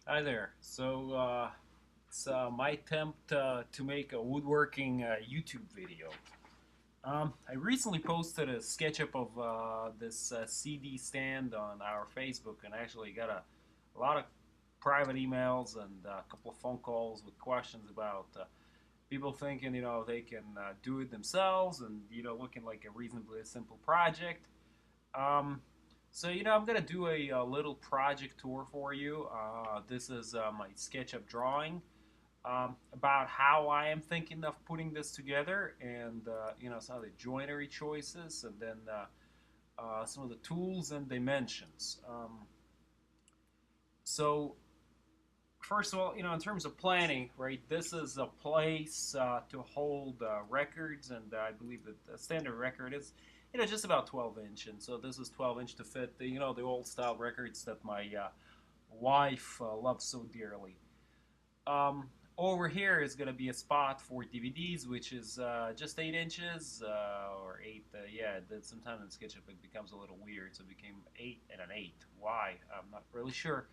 Hi there. It's my attempt to make a woodworking YouTube video. I recently posted a SketchUp of this CD stand on our Facebook and actually got a lot of private emails and a couple of phone calls with questions about people thinking, they can do it themselves and, looking like a reasonably simple project. Um, I'm gonna do a little project tour for you. This is my SketchUp drawing about how I am thinking of putting this together, and some of the joinery choices, and then some of the tools and dimensions. So first of all, in terms of planning, right, this is a place to hold records, and I believe that the standard record is, just about 12 inch, and so this is 12-inch to fit the old style records that my wife loves so dearly. Um, Over here is going to be a spot for DVDs, which is just 8 inches or eight. Yeah, sometimes in SketchUp it becomes a little weird, so it became 8 and an 8. Why? I'm not really sure.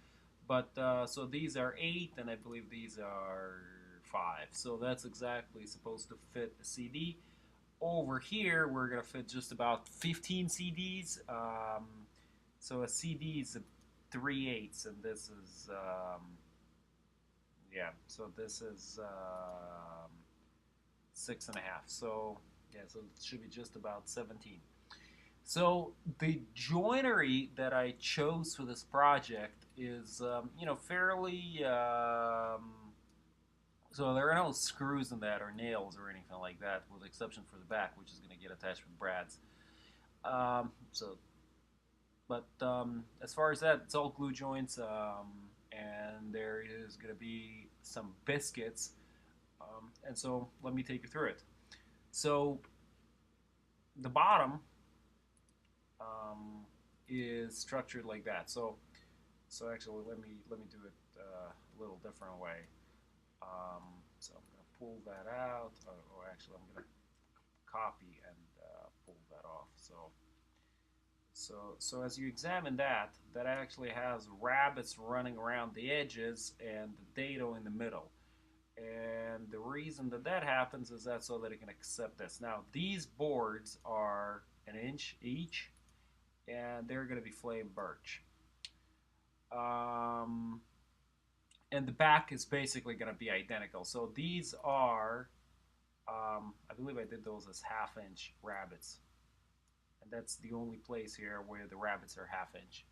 But so these are 8, and I believe these are 5. So that's exactly supposed to fit a CD. Over here, we're gonna fit just about 15 CDs. So a CD is a 3/8, and this is yeah. So this is 6.5. So yeah, so it should be just about 17. So the joinery that I chose for this project is, fairly. So there are no screws in that or nails or anything like that, with the exception for the back, which is going to get attached with brads. So, but as far as that, it's all glue joints, and there is going to be some biscuits. And so let me take you through it. So the bottom um, is structured like that. So actually, let me do it a little different way. Um, so I'm going to pull that out, or actually, I'm going to copy and pull that off. So as you examine that, that actually has rabbits running around the edges and the dado in the middle. And the reason that that happens is that so that it can accept this. Now, these boards are an inch each, and they're going to be flame birch. Um, and the back is basically going to be identical. So these are, I believe I did those as half-inch rabbits, and that's the only place here where the rabbits are half-inch.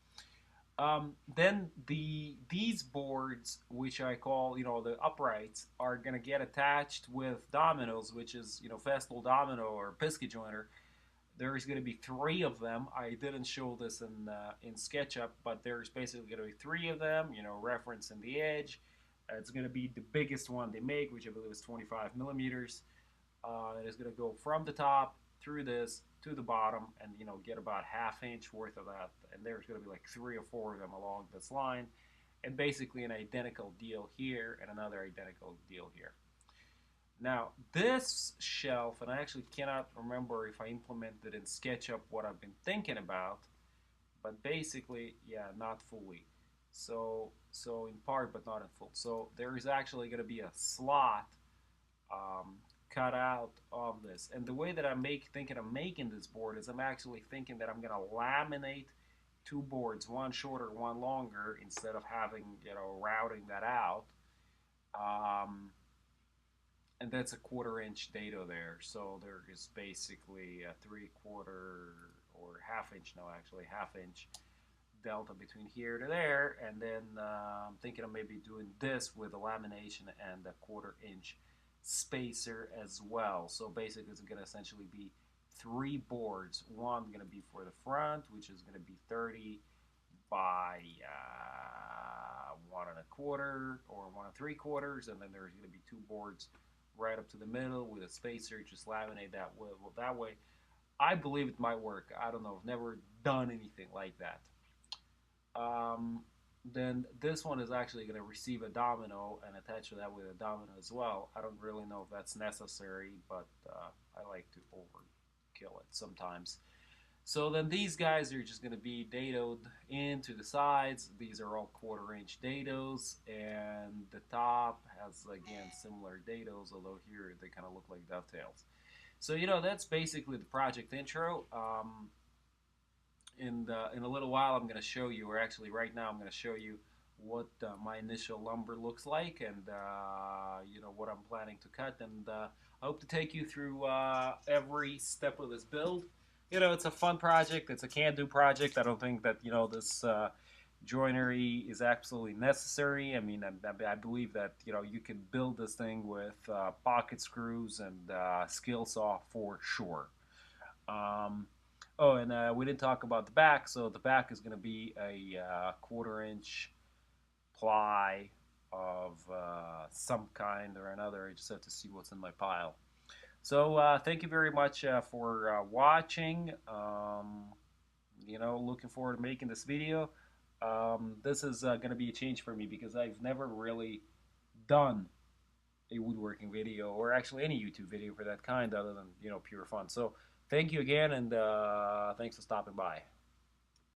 Then these boards, which I call the uprights, are gonna get attached with dominoes, which is festival domino or biscuit joiner. There's gonna be three of them. I didn't show this in SketchUp, but there's basically gonna be three of them. Reference in the edge. It's gonna be the biggest one they make, which I believe is 25 millimeters. It is gonna go from the top through this to the bottom, and get about half-inch worth of that. And there's going to be like 3 or 4 of them along this line, and basically an identical deal here and another identical deal here. Now this shelf, and I actually cannot remember if I implemented in SketchUp what I've been thinking about, but basically, yeah, not fully. So in part, but not in full. So there is actually going to be a slot um, cut out of this. And the way that I'm thinking of making this board is I'm actually thinking that I'm going to laminate two boards, one shorter, one longer, instead of having routing that out. Um, and that's a 1/4 inch dado there. So there is basically a 3/4 or half-inch, no, actually half-inch delta between here to there. And then I'm thinking of maybe doing this with a lamination and a 1/4 inch spacer as well. So basically, it's going to essentially be three boards. One going to be for the front, which is going to be 30 by 1 1/4 or 1 3/4, and then there's going to be two boards right up to the middle with a spacer. Just laminate that way. Well, that way, I believe it might work. I don't know. I've never done anything like that. Um, then this one is actually going to receive a domino and attach that with a domino as well. I don't really know if that's necessary, but I like to overkill it sometimes. So then these guys are just going to be dadoed into the sides. These are all 1/4 inch dados, and the top has again similar dados, although here they kind of look like dovetails. So that's basically the project intro. In a little while, I'm going to show you, or actually right now, I'm going to show you what my initial lumber looks like, and what I'm planning to cut. And I hope to take you through every step of this build. It's a fun project. It's a can-do project. I don't think that this joinery is absolutely necessary. I mean, I believe that you can build this thing with pocket screws and skill saw for sure. Um, oh, and we didn't talk about the back. So the back is going to be a 1/4 inch ply of some kind or another. I just have to see what's in my pile. So thank you very much for watching. Looking forward to making this video. This is going to be a change for me because I've never really done a woodworking video, or actually any YouTube video for that kind, other than pure fun. So thank you again, and thanks for stopping by.